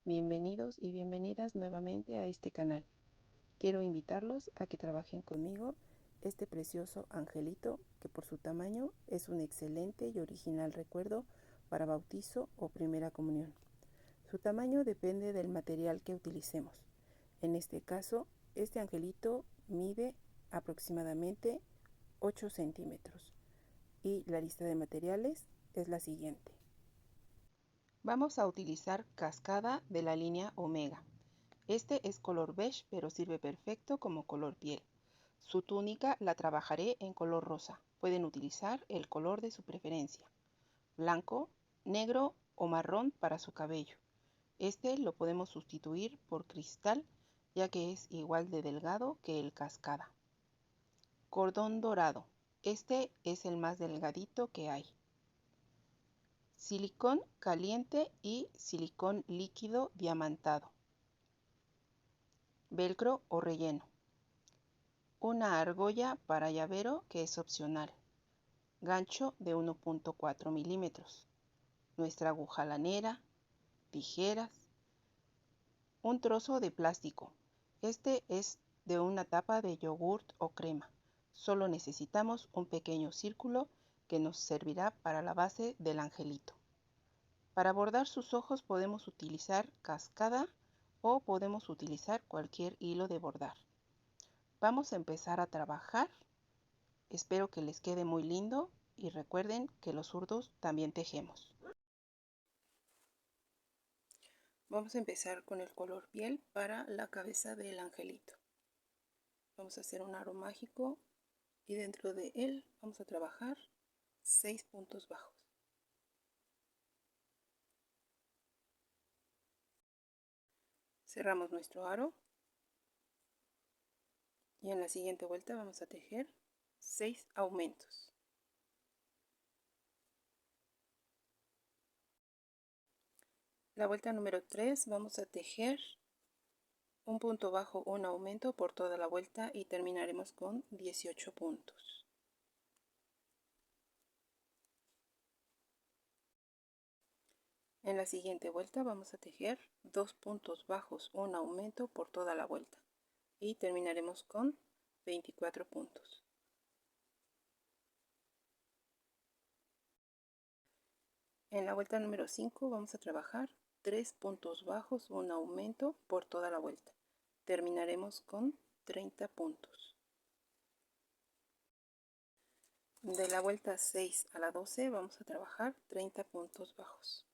Bienvenidos y bienvenidas nuevamente a este canal. Quiero invitarlos a que trabajen conmigo este precioso angelito que por su tamaño es un excelente y original recuerdo para bautizo o primera comunión. Su tamaño depende del material que utilicemos. En este caso, este angelito mide aproximadamente 8 centímetros y la lista de materiales es la siguiente. Vamos a utilizar cascada de la línea Omega. Este es color beige, pero sirve perfecto como color piel. Su túnica la trabajaré en color rosa. Pueden utilizar el color de su preferencia. Blanco, negro o marrón para su cabello. Este lo podemos sustituir por cristal, ya que es igual de delgado que el cascada. Cordón dorado. Este es el más delgadito que hay. Silicón caliente y silicón líquido diamantado. Velcro o relleno. Una argolla para llavero que es opcional. Gancho de 1.4 milímetros. Nuestra aguja lanera. Tijeras. Un trozo de plástico. Este es de una tapa de yogurt o crema. Solo necesitamos un pequeño círculo que nos servirá para la base del angelito. Para bordar sus ojos podemos utilizar cascada o podemos utilizar cualquier hilo de bordar. Vamos a empezar a trabajar. Espero que les quede muy lindo y recuerden que los zurdos también tejemos. Vamos a empezar con el color piel para la cabeza del angelito. Vamos a hacer un aro mágico y dentro de él vamos a trabajar 6 puntos bajos. Cerramos nuestro aro y en la siguiente vuelta vamos a tejer 6 aumentos. La vuelta número 3 vamos a tejer un punto bajo, un aumento por toda la vuelta y terminaremos con 18 puntos. En la siguiente vuelta vamos a tejer 2 puntos bajos, un aumento por toda la vuelta y terminaremos con 24 puntos. En la vuelta número 5 vamos a trabajar 3 puntos bajos, un aumento por toda la vuelta. Terminaremos con 30 puntos. De la vuelta 6 a la 12 vamos a trabajar 30 puntos bajos.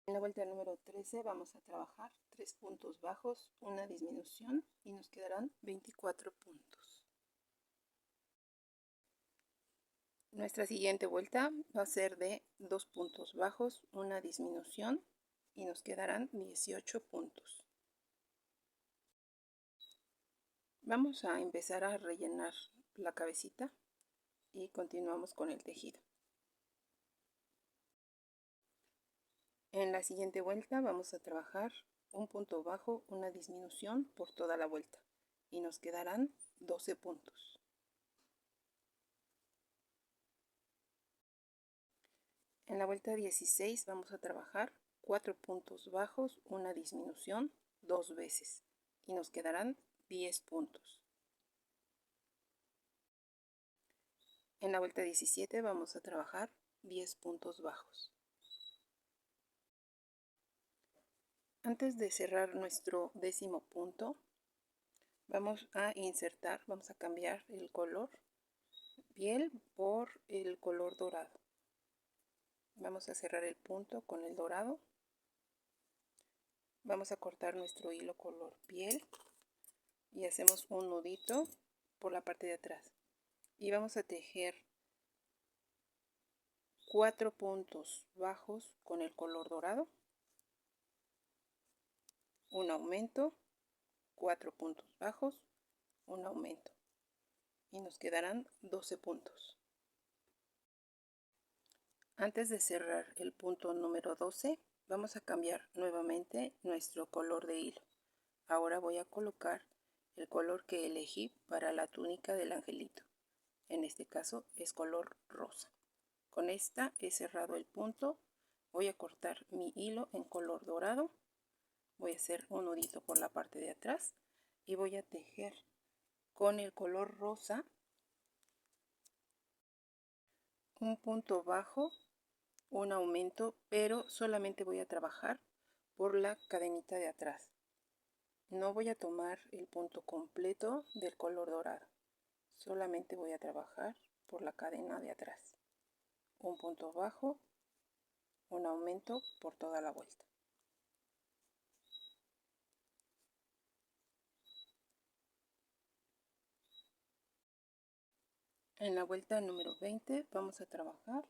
En la vuelta número 13 vamos a trabajar 3 puntos bajos, una disminución y nos quedarán 24 puntos. Nuestra siguiente vuelta va a ser de 2 puntos bajos, una disminución y nos quedarán 18 puntos. Vamos a empezar a rellenar la cabecita y continuamos con el tejido. En la siguiente vuelta vamos a trabajar un punto bajo, una disminución por toda la vuelta y nos quedarán 12 puntos. En la vuelta 16 vamos a trabajar 4 puntos bajos, una disminución 2 veces y nos quedarán 10 puntos. En la vuelta 17 vamos a trabajar 10 puntos bajos. Antes de cerrar nuestro 10º punto, vamos a insertar, vamos a cambiar el color piel por el color dorado. Vamos a cerrar el punto con el dorado. Vamos a cortar nuestro hilo color piel y hacemos un nudito por la parte de atrás. Y vamos a tejer 4 puntos bajos con el color dorado, un aumento, 4 puntos bajos, un aumento y nos quedarán 12 puntos. Antes de cerrar el punto número 12 vamos a cambiar nuevamente nuestro color de hilo. Ahora voy a colocar el color que elegí para la túnica del angelito. En este caso es color rosa. Con esta he cerrado el punto. voy a cortar mi hilo en color dorado. Voy a hacer un nudito por la parte de atrás y voy a tejer con el color rosa un punto bajo, un aumento, pero solamente voy a trabajar por la cadenita de atrás. No voy a tomar el punto completo del color dorado, solamente voy a trabajar por la cadena de atrás. Un punto bajo, un aumento por toda la vuelta. En la vuelta número 20 vamos a trabajar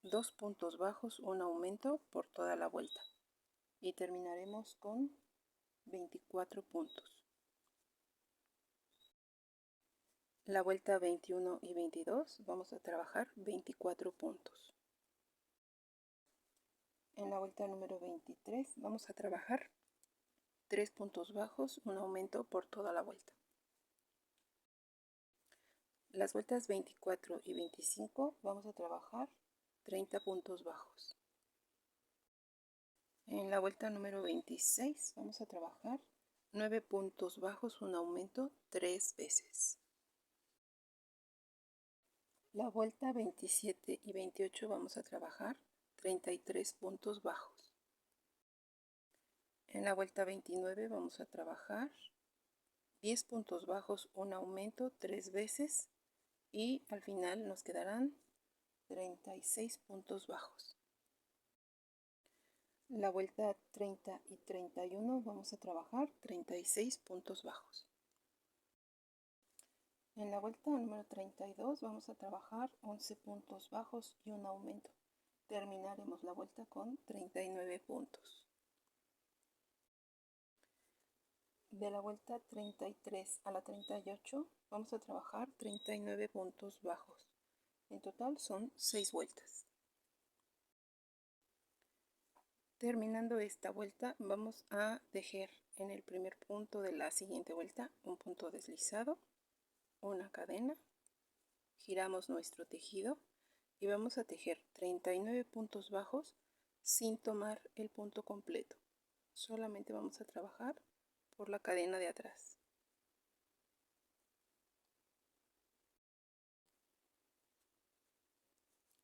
2 puntos bajos, un aumento por toda la vuelta y terminaremos con 24 puntos. La vuelta 21 y 22 vamos a trabajar 24 puntos. En la vuelta número 23 vamos a trabajar 3 puntos bajos, un aumento por toda la vuelta. Las vueltas 24 y 25 vamos a trabajar 30 puntos bajos. En la vuelta número 26 vamos a trabajar 9 puntos bajos, un aumento 3 veces. La vuelta 27 y 28 vamos a trabajar 33 puntos bajos. En la vuelta 29 vamos a trabajar 10 puntos bajos, un aumento 3 veces y al final nos quedarán 36 puntos bajos. La vuelta 30 y 31 vamos a trabajar 36 puntos bajos. En la vuelta número 32 vamos a trabajar 11 puntos bajos y un aumento. Terminaremos la vuelta con 39 puntos. De la vuelta 33 a la 38 vamos a trabajar 39 puntos bajos. En total son 6 vueltas. Terminando esta vuelta vamos a tejer en el primer punto de la siguiente vuelta un punto deslizado, una cadena, giramos nuestro tejido y vamos a tejer 39 puntos bajos sin tomar el punto completo. Solamente vamos a trabajar por la cadena de atrás.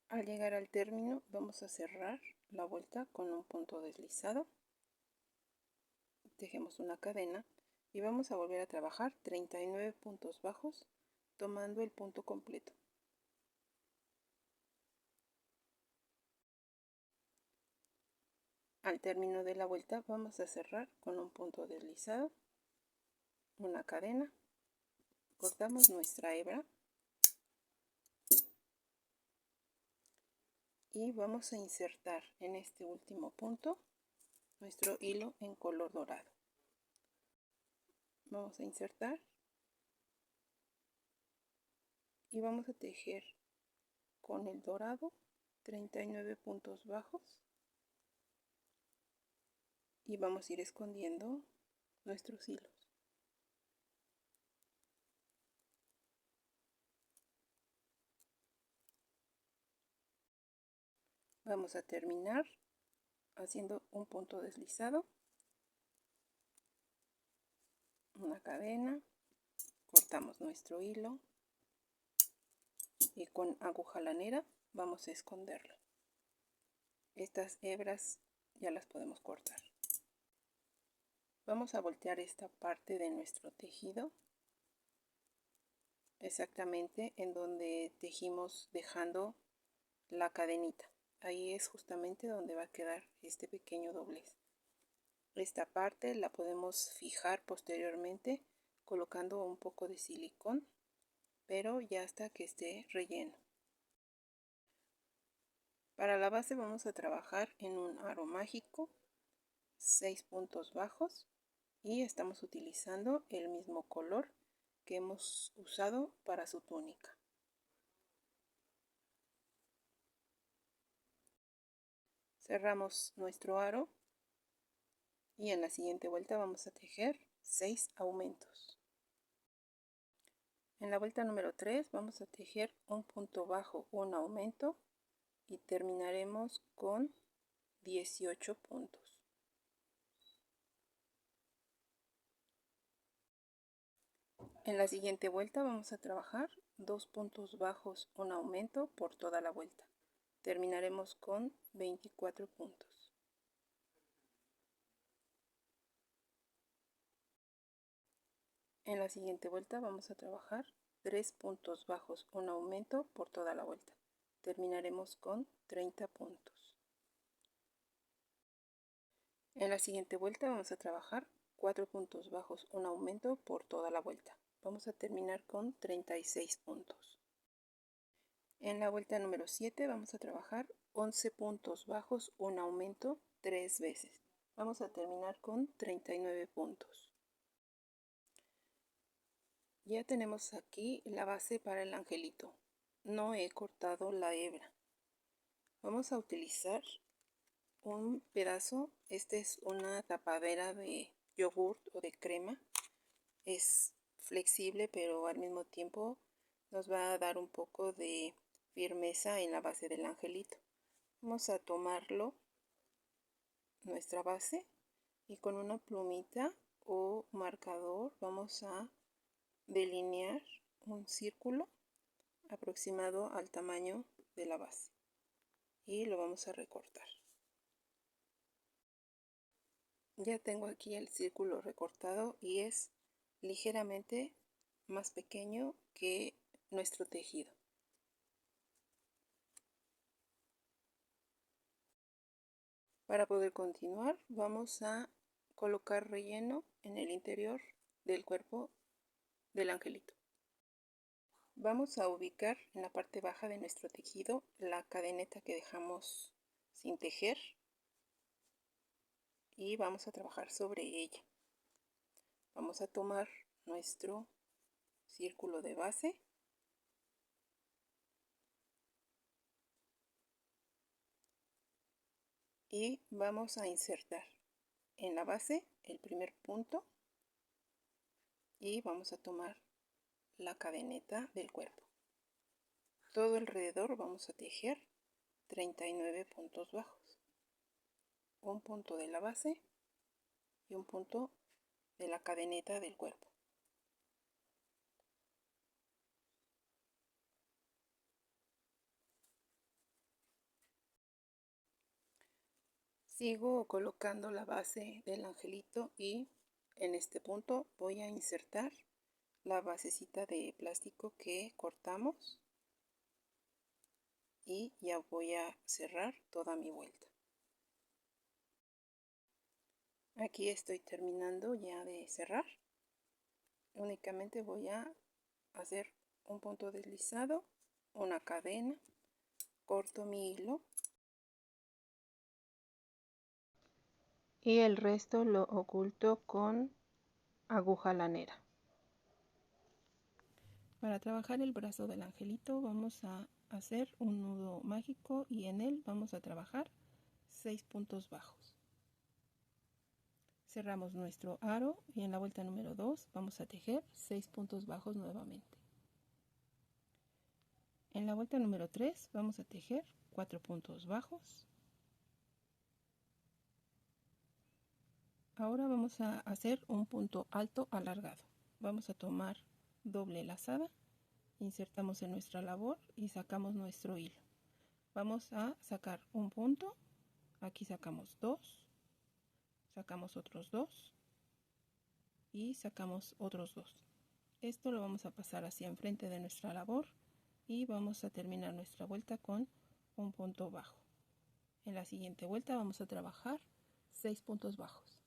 Al llegar al término vamos a cerrar la vuelta con un punto deslizado, tejemos una cadena y vamos a volver a trabajar 39 puntos bajos tomando el punto completo. Al término de la vuelta vamos a cerrar con un punto deslizado, una cadena, cortamos nuestra hebra y vamos a insertar en este último punto nuestro hilo en color dorado. Vamos a insertar y vamos a tejer con el dorado 39 puntos bajos y vamos a ir escondiendo nuestros hilos. Vamos a terminar haciendo un punto deslizado, una cadena, cortamos nuestro hilo y con aguja lanera vamos a esconderlo. Estas hebras ya las podemos cortar. Vamos a voltear esta parte de nuestro tejido exactamente en donde tejimos dejando la cadenita. Ahí es justamente donde va a quedar este pequeño doblez. Esta parte la podemos fijar posteriormente colocando un poco de silicón, pero ya hasta que esté relleno. Para la base vamos a trabajar en un aro mágico, 6 puntos bajos y estamos utilizando el mismo color que hemos usado para su túnica. Cerramos nuestro aro y en la siguiente vuelta vamos a tejer 6 aumentos. En la vuelta número 3 vamos a tejer un punto bajo, un aumento y terminaremos con 18 puntos. En la siguiente vuelta vamos a trabajar 2 puntos bajos, un aumento por toda la vuelta. Terminaremos con 24 puntos. En la siguiente vuelta vamos a trabajar 3 puntos bajos, un aumento por toda la vuelta. Terminaremos con 30 puntos. En la siguiente vuelta vamos a trabajar 4 puntos bajos, un aumento por toda la vuelta. Vamos a terminar con 36 puntos. En la vuelta número 7 vamos a trabajar 11 puntos bajos, un aumento 3 veces. Vamos a terminar con 39 puntos. Ya tenemos aquí la base para el angelito. No he cortado la hebra. Vamos a utilizar un pedazo. Este es una tapadera de yogurt o de crema. Es flexible, pero al mismo tiempo nos va a dar un poco de firmeza en la base del angelito. Vamos a tomarlo, nuestra base, y con una plumita o marcador vamos a delinear un círculo aproximado al tamaño de la base y lo vamos a recortar. Ya tengo aquí el círculo recortado y es ligeramente más pequeño que nuestro tejido. Para poder continuar vamos a colocar relleno en el interior del cuerpo del angelito. Vamos a ubicar en la parte baja de nuestro tejido la cadeneta que dejamos sin tejer y vamos a trabajar sobre ella. Vamos a tomar nuestro círculo de base y vamos a insertar en la base el primer punto y vamos a tomar la cadeneta del cuerpo. Todo alrededor vamos a tejer 39 puntos bajos, un punto de la base y un punto de la cadeneta del cuerpo. Sigo colocando la base del angelito y en este punto voy a insertar la basecita de plástico que cortamos y ya voy a cerrar toda mi vuelta. Aquí estoy terminando ya de cerrar. Únicamente voy a hacer un punto deslizado, una cadena, corto mi hilo y el resto lo oculto con aguja lanera. Para trabajar el brazo del angelito vamos a hacer un nudo mágico y en él vamos a trabajar 6 puntos bajos. Cerramos nuestro aro y en la vuelta número 2 vamos a tejer 6 puntos bajos nuevamente. En la vuelta número 3 vamos a tejer 4 puntos bajos. Ahora vamos a hacer un punto alto alargado. Vamos a tomar doble lazada, insertamos en nuestra labor y sacamos nuestro hilo. Vamos a sacar un punto, aquí sacamos 2, sacamos otros 2 y sacamos otros 2. Esto lo vamos a pasar hacia enfrente de nuestra labor y vamos a terminar nuestra vuelta con un punto bajo. En la siguiente vuelta vamos a trabajar 6 puntos bajos.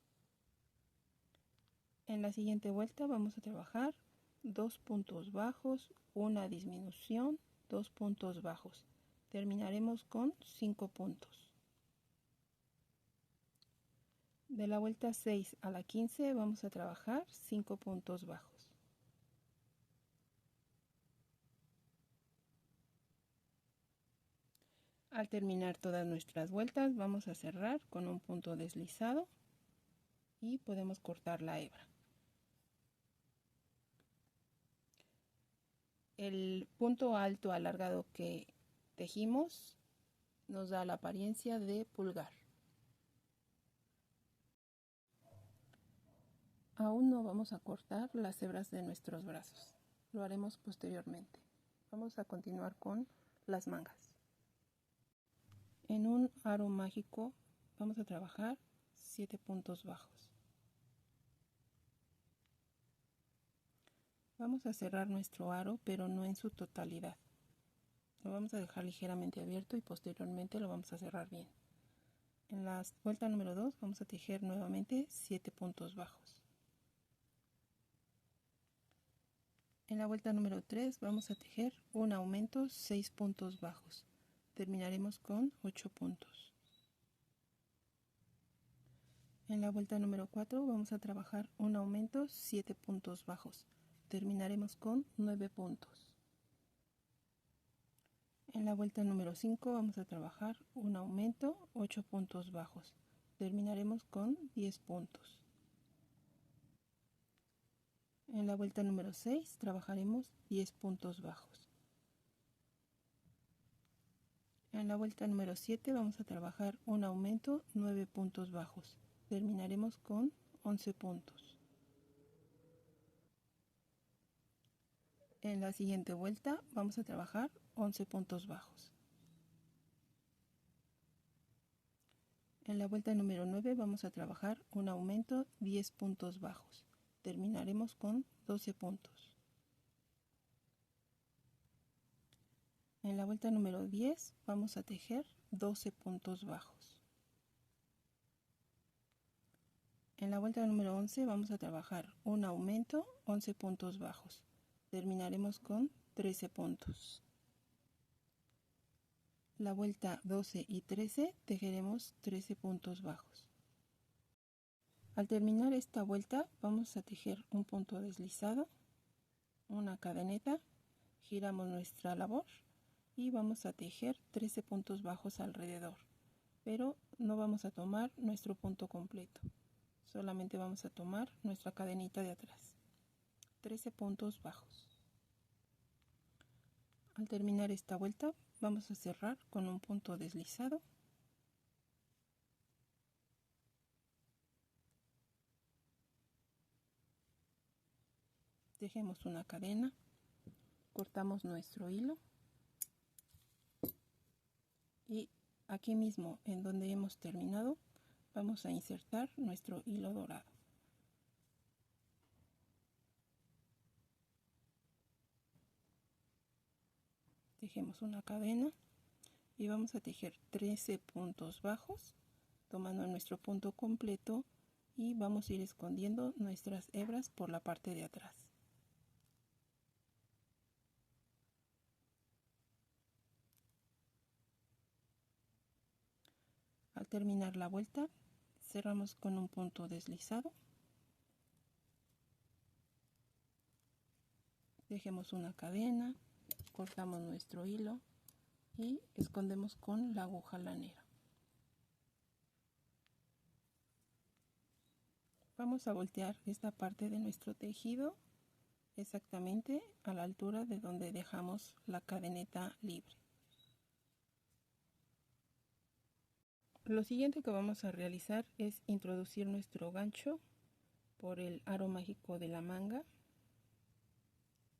En la siguiente vuelta vamos a trabajar 2 puntos bajos, una disminución, 2 puntos bajos. Terminaremos con 5 puntos. De la vuelta 6 a la 15 vamos a trabajar 5 puntos bajos. Al terminar todas nuestras vueltas vamos a cerrar con un punto deslizado y podemos cortar la hebra. El punto alto alargado que tejimos nos da la apariencia de pulgar. Aún no vamos a cortar las hebras de nuestros brazos, lo haremos posteriormente. Vamos a continuar con las mangas. En un aro mágico vamos a trabajar 7 puntos bajos. Vamos a cerrar nuestro aro, pero no en su totalidad. Lo vamos a dejar ligeramente abierto y posteriormente lo vamos a cerrar bien. En la vuelta número 2 vamos a tejer nuevamente 7 puntos bajos. En la vuelta número 3 vamos a tejer un aumento 6 puntos bajos. Terminaremos con 8 puntos. En la vuelta número 4 vamos a trabajar un aumento 7 puntos bajos. Terminaremos con 9 puntos. En la vuelta número 5 vamos a trabajar un aumento 8 puntos bajos. Terminaremos con 10 puntos. En la vuelta número 6 trabajaremos 10 puntos bajos. En la vuelta número 7 vamos a trabajar un aumento 9 puntos bajos. Terminaremos con 11 puntos. En la siguiente vuelta vamos a trabajar 11 puntos bajos. En la vuelta número 9 vamos a trabajar un aumento 10 puntos bajos. Terminaremos con 12 puntos. En la vuelta número 10 vamos a tejer 12 puntos bajos. En la vuelta número 11 vamos a trabajar un aumento 11 puntos bajos. Terminaremos con 13 puntos. La vuelta 12 y 13 tejeremos 13 puntos bajos. Al terminar esta vuelta vamos a tejer un punto deslizado, una cadeneta, giramos nuestra labor y vamos a tejer 13 puntos bajos alrededor, pero no vamos a tomar nuestro punto completo, solamente vamos a tomar nuestra cadenita de atrás. 13 puntos bajos. Al terminar esta vuelta vamos a cerrar con un punto deslizado, tejemos una cadena, cortamos nuestro hilo y aquí mismo en donde hemos terminado vamos a insertar nuestro hilo dorado. Tejemos una cadena y vamos a tejer 13 puntos bajos tomando nuestro punto completo y vamos a ir escondiendo nuestras hebras por la parte de atrás. Al terminar la vuelta cerramos con un punto deslizado, tejemos una cadena, cortamos nuestro hilo y escondemos con la aguja lanera. Vamos a voltear esta parte de nuestro tejido exactamente a la altura de donde dejamos la cadeneta libre. Lo siguiente que vamos a realizar es introducir nuestro gancho por el aro mágico de la manga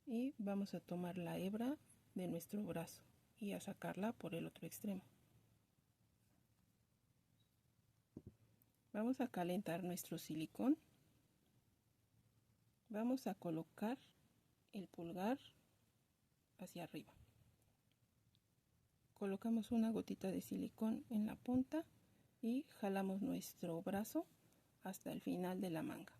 y vamos a tomar la hebra de nuestro brazo y a sacarla por el otro extremo. Vamos a calentar nuestro silicón. Vamos a colocar el pulgar hacia arriba. Colocamos una gotita de silicón en la punta y jalamos nuestro brazo hasta el final de la manga.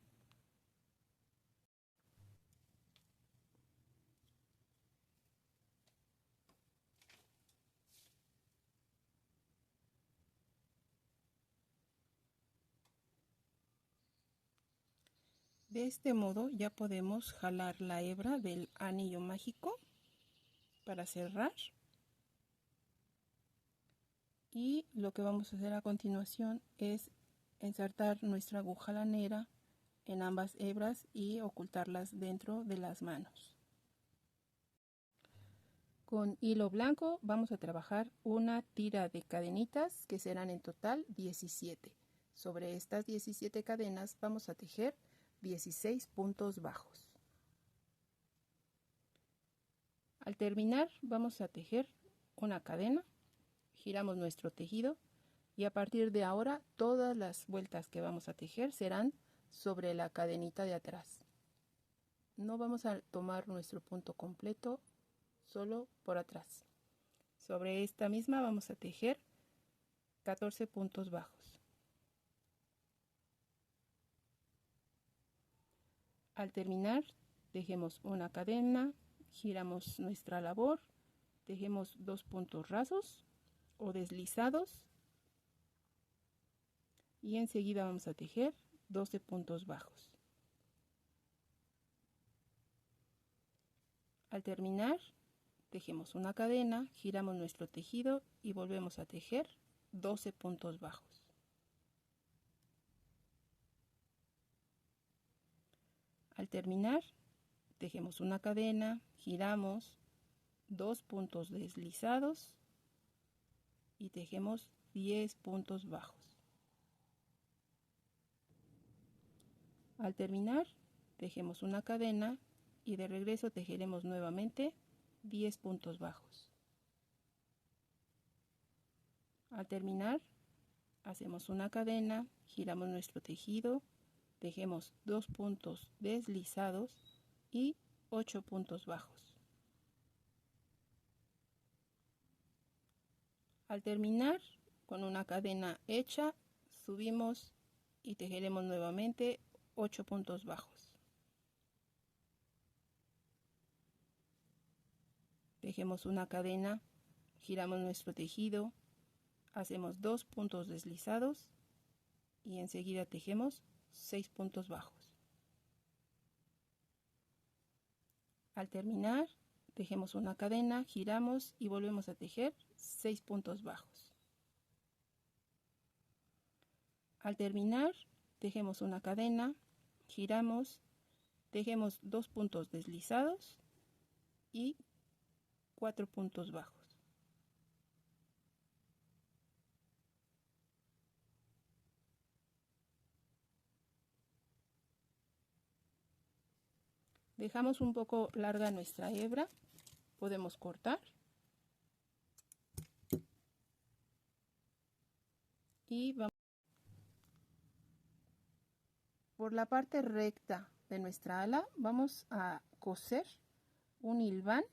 De este modo ya podemos jalar la hebra del anillo mágico para cerrar. Y lo que vamos a hacer a continuación es insertar nuestra aguja lanera en ambas hebras y ocultarlas dentro de las manos. Con hilo blanco vamos a trabajar una tira de cadenitas que serán en total 17. Sobre estas 17 cadenas vamos a tejer 16 puntos bajos. Al terminar vamos a tejer una cadena, giramos nuestro tejido y a partir de ahora todas las vueltas que vamos a tejer serán sobre la cadenita de atrás. No vamos a tomar nuestro punto completo, solo por atrás. Sobre esta misma vamos a tejer 14 puntos bajos. Al terminar, tejemos una cadena, giramos nuestra labor, tejemos 2 puntos rasos o deslizados y enseguida vamos a tejer 12 puntos bajos. Al terminar, tejemos una cadena, giramos nuestro tejido y volvemos a tejer 12 puntos bajos. Al terminar, tejemos una cadena, giramos 2 puntos deslizados y tejemos 10 puntos bajos. Al terminar, tejemos una cadena y de regreso tejeremos nuevamente 10 puntos bajos. Al terminar, hacemos una cadena, giramos nuestro tejido, tejemos 2 puntos deslizados y 8 puntos bajos. Al terminar, con una cadena hecha, subimos y tejeremos nuevamente 8 puntos bajos. Tejemos una cadena, giramos nuestro tejido, hacemos 2 puntos deslizados y enseguida tejemos 6 puntos bajos. Al terminar, tejemos una cadena, giramos y volvemos a tejer 6 puntos bajos. Al terminar, tejemos una cadena, giramos, tejemos 2 puntos deslizados y 4 puntos bajos. Dejamos un poco larga nuestra hebra, podemos cortar y vamos por la parte recta de nuestra ala, vamos a coser un hilván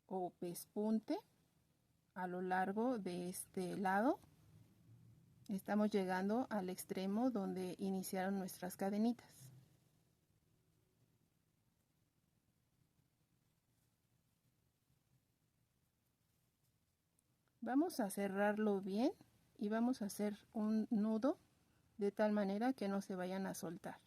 o pespunte a lo largo de este lado. Estamos llegando al extremo donde iniciaron nuestras cadenitas. Vamos a cerrarlo bien y vamos a hacer un nudo de tal manera que no se vayan a soltar.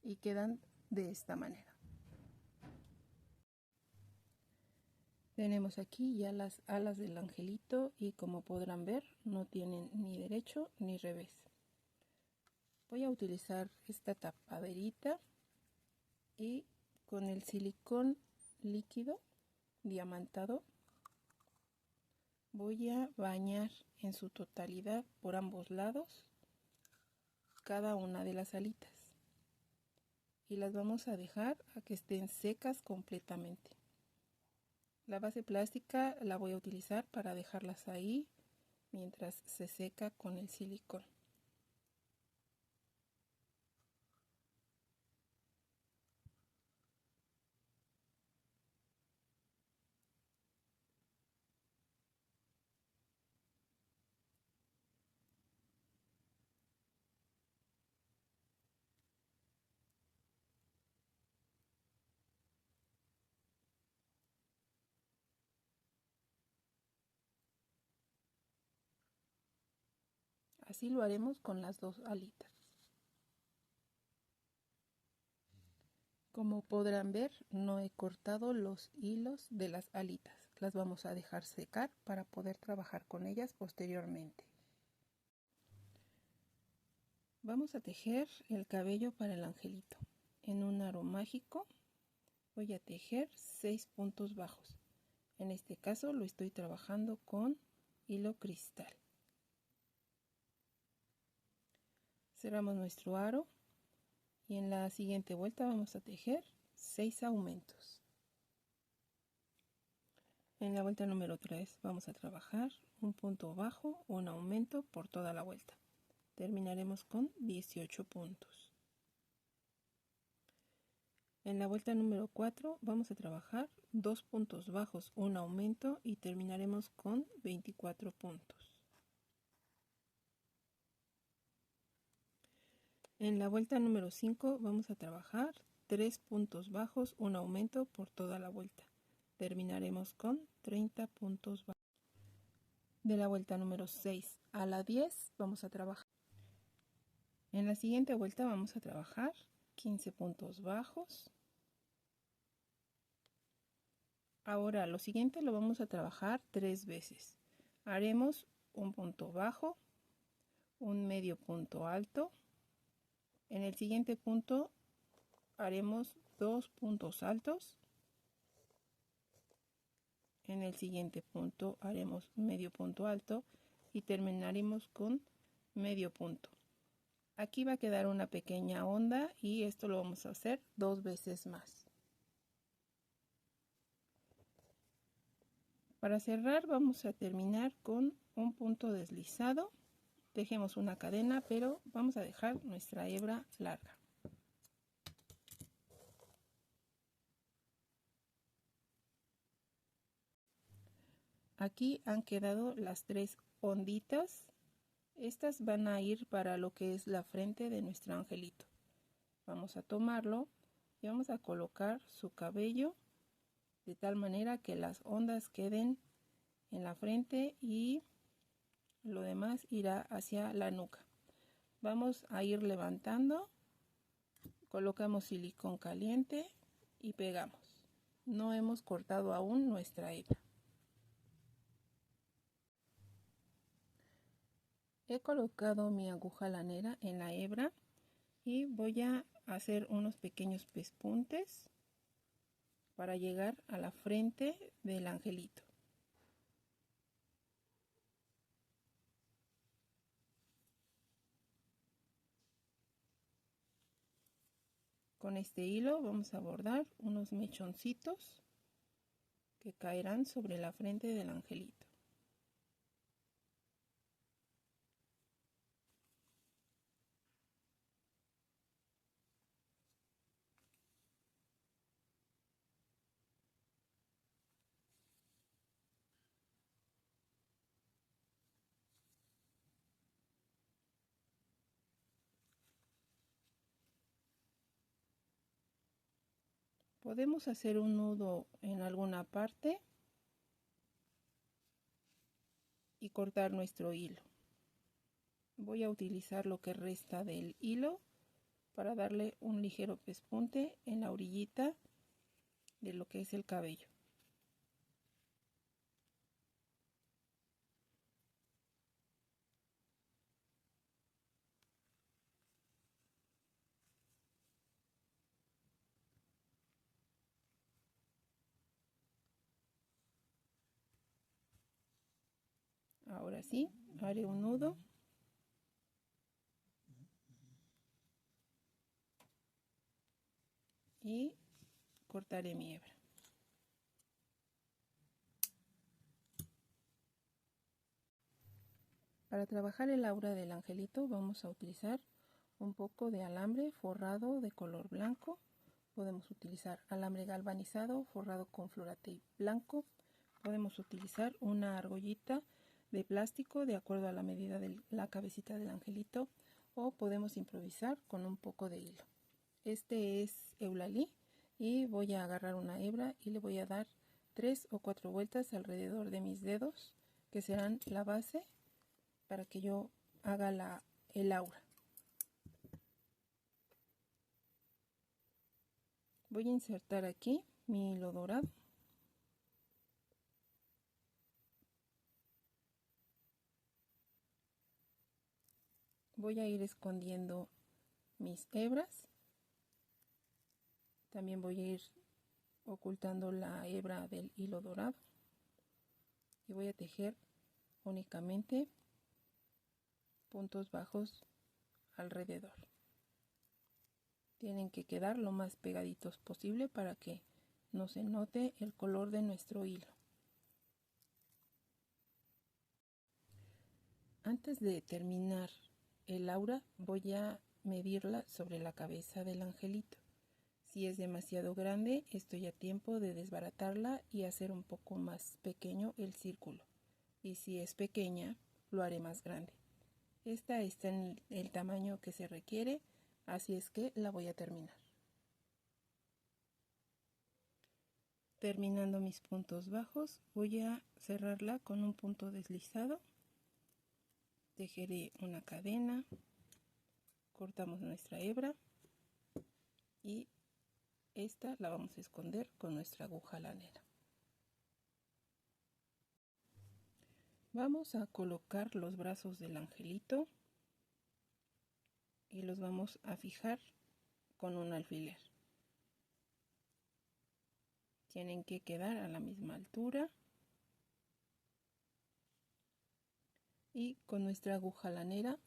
Y quedan de esta manera. Tenemos aquí ya las alas del angelito y como podrán ver no tienen ni derecho ni revés. Voy a utilizar esta tapaderita y con el silicón líquido diamantado voy a bañar en su totalidad por ambos lados cada una de las alitas y las vamos a dejar a que estén secas completamente. La base plástica la voy a utilizar para dejarlas ahí mientras se seca con el silicón. Así lo haremos con las dos alitas. Como podrán ver, no he cortado los hilos de las alitas. Las vamos a dejar secar para poder trabajar con ellas posteriormente. Vamos a tejer el cabello para el angelito. En un aro mágico voy a tejer 6 puntos bajos. En este caso lo estoy trabajando con hilo cristal. Cerramos nuestro aro y en la siguiente vuelta vamos a tejer 6 aumentos. En la vuelta número 3 vamos a trabajar un punto bajo, un aumento por toda la vuelta. Terminaremos con 18 puntos. En la vuelta número 4 vamos a trabajar 2 puntos bajos, un aumento y terminaremos con 24 puntos. En la vuelta número 5 vamos a trabajar 3 puntos bajos, un aumento por toda la vuelta. Terminaremos con 30 puntos bajos. De la vuelta número 6 a la 10 vamos a trabajar. En la siguiente vuelta vamos a trabajar 15 puntos bajos. Ahora lo siguiente lo vamos a trabajar 3 veces. Haremos un punto bajo, un medio punto alto. En el siguiente punto haremos 2 puntos altos. En el siguiente punto haremos medio punto alto y terminaremos con medio punto. Aquí va a quedar una pequeña onda y esto lo vamos a hacer 2 veces más. Para cerrar vamos a terminar con un punto deslizado. Tejemos una cadena, pero vamos a dejar nuestra hebra larga. Aquí han quedado las 3 onditas. Estas van a ir para lo que es la frente de nuestro angelito. Vamos a tomarlo y vamos a colocar su cabello de tal manera que las ondas queden en la frente y lo demás irá hacia la nuca. Vamos a ir levantando, colocamos silicón caliente y pegamos. No hemos cortado aún nuestra hebra. He colocado mi aguja lanera en la hebra y voy a hacer unos pequeños pespuntes para llegar a la frente del angelito. Con este hilo vamos a bordar unos mechoncitos que caerán sobre la frente del angelito. Podemos hacer un nudo en alguna parte y cortar nuestro hilo. Voy a utilizar lo que resta del hilo para darle un ligero pespunte en la orillita de lo que es el cabello. Ahora sí, haré un nudo y cortaré mi hebra. Para trabajar el aura del angelito vamos a utilizar un poco de alambre forrado de color blanco. Podemos utilizar alambre galvanizado forrado con Floratape blanco. Podemos utilizar una argollita de plástico de acuerdo a la medida de la cabecita del angelito o podemos improvisar con un poco de hilo. Este es Eulalí y voy a agarrar una hebra y le voy a dar 3 o 4 vueltas alrededor de mis dedos que serán la base para que yo haga el aura. Voy a insertar aquí mi hilo dorado. Voy a ir escondiendo mis hebras. También voy a ir ocultando la hebra del hilo dorado. Y voy a tejer únicamente puntos bajos alrededor. Tienen que quedar lo más pegaditos posible para que no se note el color de nuestro hilo. Antes de terminar el aura, voy a medirla sobre la cabeza del angelito. Si es demasiado grande, estoy a tiempo de desbaratarla y hacer un poco más pequeño el círculo. Y si es pequeña, lo haré más grande. Esta está en el tamaño que se requiere, así es que la voy a terminar. Terminando mis puntos bajos, voy a cerrarla con un punto deslizado. Tejeré una cadena, cortamos nuestra hebra y esta la vamos a esconder con nuestra aguja lanera. Vamos a colocar los brazos del angelito y los vamos a fijar con un alfiler. Tienen que quedar a la misma altura y con nuestra aguja lanera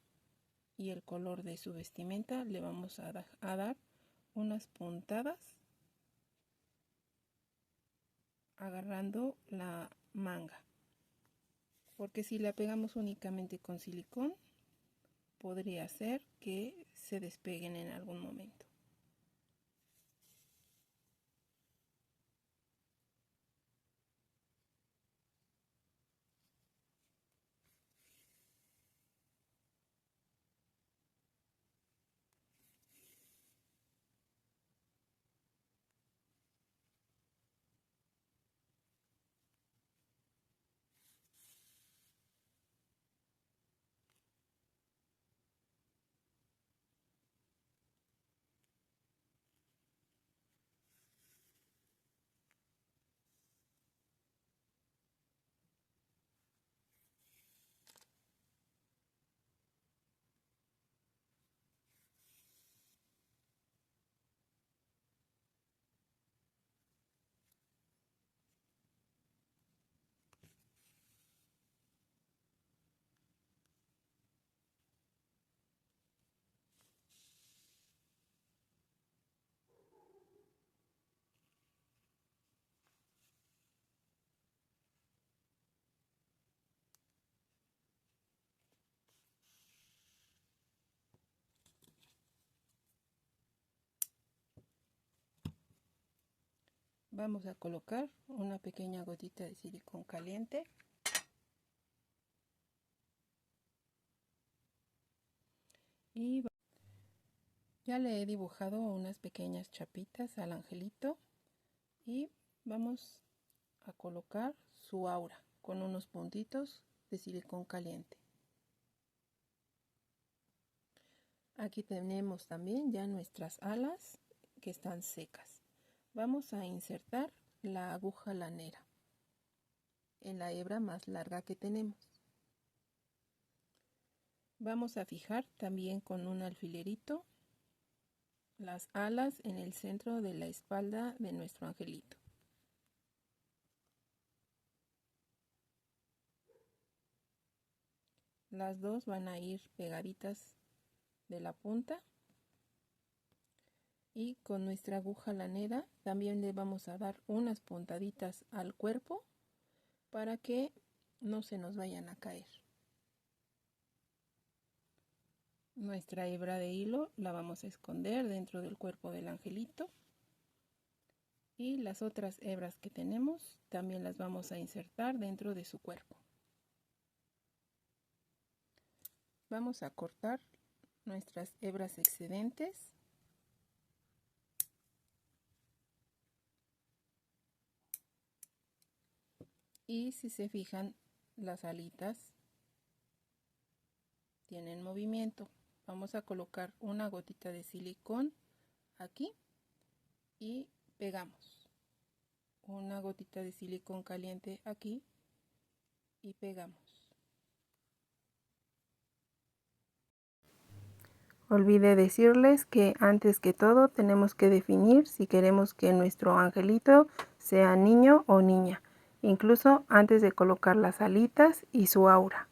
y el color de su vestimenta le vamos a dar unas puntadas agarrando la manga, porque si la pegamos únicamente con silicón podría ser que se despeguen en algún momento. Vamos a colocar una pequeña gotita de silicón caliente y ya le he dibujado unas pequeñas chapitas al angelito y vamos a colocar su aura con unos puntitos de silicón caliente. Aquí tenemos también ya nuestras alas que están secas. Vamos a insertar la aguja lanera en la hebra más larga que tenemos. Vamos a fijar también con un alfilerito las alas en el centro de la espalda de nuestro angelito. Las dos van a ir pegaditas de la punta y con nuestra aguja lanera también le vamos a dar unas puntaditas al cuerpo para que no se nos vayan a caer. Nuestra hebra de hilo la vamos a esconder dentro del cuerpo del angelito y las otras hebras que tenemos también las vamos a insertar dentro de su cuerpo. Vamos a cortar nuestras hebras excedentes y si se fijan, las alitas tienen movimiento. Vamos a colocar una gotita de silicón aquí y pegamos una gotita de silicón caliente aquí y pegamos. Olvidé decirles que antes que todo tenemos que definir si queremos que nuestro angelito sea niño o niña. incluso antes de colocar las alitas y su aura.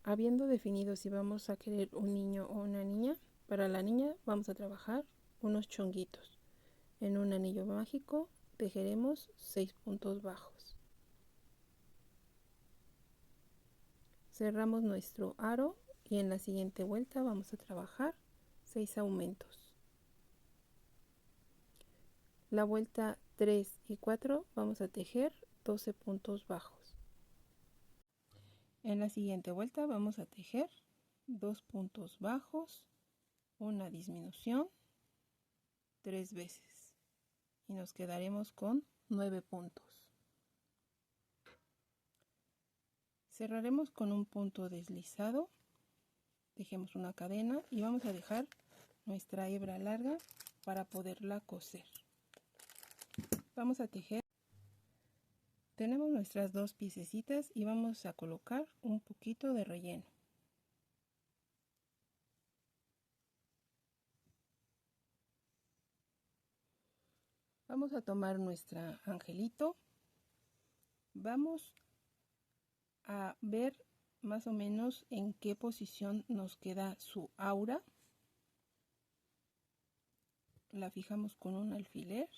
Habiendo definido si vamos a querer un niño o una niña, para la niña vamos a trabajar unos chonguitos. En un anillo mágico tejeremos 6 puntos bajos. Cerramos nuestro aro y en la siguiente vuelta vamos a trabajar 6 aumentos. La vuelta 3 y 4 vamos a tejer 12 puntos bajos. En la siguiente vuelta vamos a tejer 2 puntos bajos, una disminución 3 veces y nos quedaremos con 9 puntos. Cerraremos con un punto deslizado, tejemos una cadena y vamos a dejar nuestra hebra larga para poderla coser. Vamos a tejer. Tenemos nuestras dos piececitas y vamos a colocar un poquito de relleno. Vamos a tomar nuestra angelito. Vamos a ver más o menos en qué posición nos queda su aura. La fijamos con un alfiler.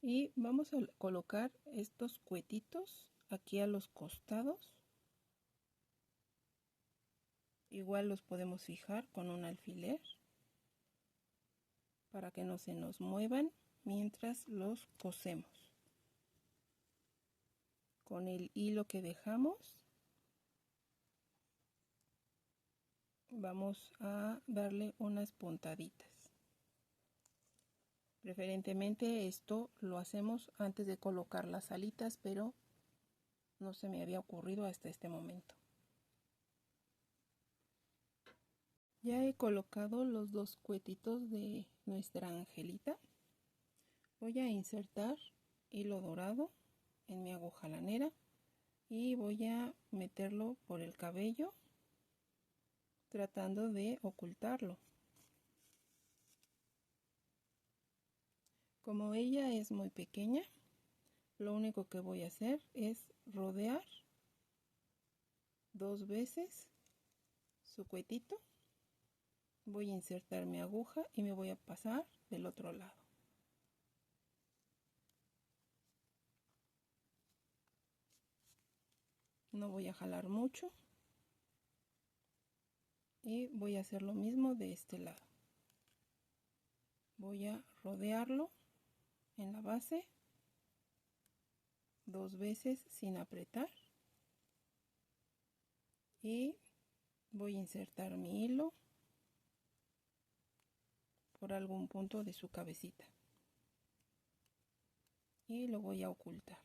Y vamos a colocar estos cuetitos aquí a los costados. Igual los podemos fijar con un alfiler para que no se nos muevan mientras los cosemos. Con el hilo que dejamos vamos a darle unas puntaditas. Preferentemente esto lo hacemos antes de colocar las alitas, pero no se me había ocurrido hasta este momento. Ya he colocado los dos cuetitos de nuestra angelita. Voy a insertar hilo dorado en mi aguja lanera y voy a meterlo por el cabello tratando de ocultarlo. Como ella es muy pequeña, lo único que voy a hacer es rodear 2 veces su cuetito. Voy a insertar mi aguja y me voy a pasar del otro lado. No voy a jalar mucho y voy a hacer lo mismo de este lado. Voy a rodearlo en la base 2 veces sin apretar y voy a insertar mi hilo por algún punto de su cabecita y lo voy a ocultar.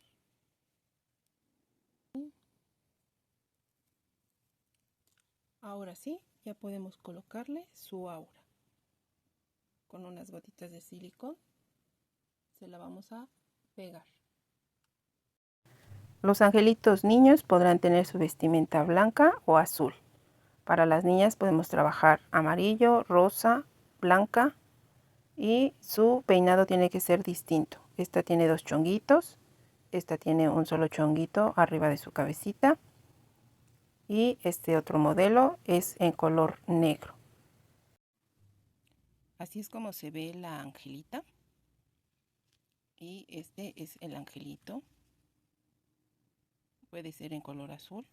Ahora sí, ya podemos colocarle su aura. Con unas gotitas de silicón se la vamos a pegar. Los angelitos niños podrán tener su vestimenta blanca o azul. Para las niñas podemos trabajar amarillo, rosa, blanca y su peinado tiene que ser distinto. Esta tiene 2 chonguitos, esta tiene un solo chonguito arriba de su cabecita y este otro modelo es en color negro. Así es como se ve la angelita y este es el angelito. Puede ser en color azul.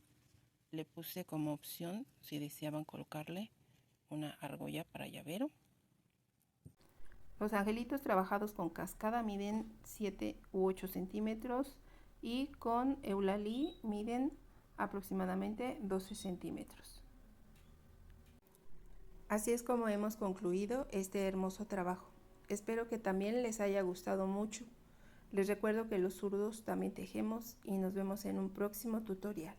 Le puse como opción si deseaban colocarle una argolla para llavero. Los angelitos trabajados con cascada miden 7 u 8 centímetros y con eulalí miden aproximadamente 12 centímetros. Así es como hemos concluido este hermoso trabajo. Espero que también les haya gustado mucho. Les recuerdo que los zurdos también tejemos y nos vemos en un próximo tutorial.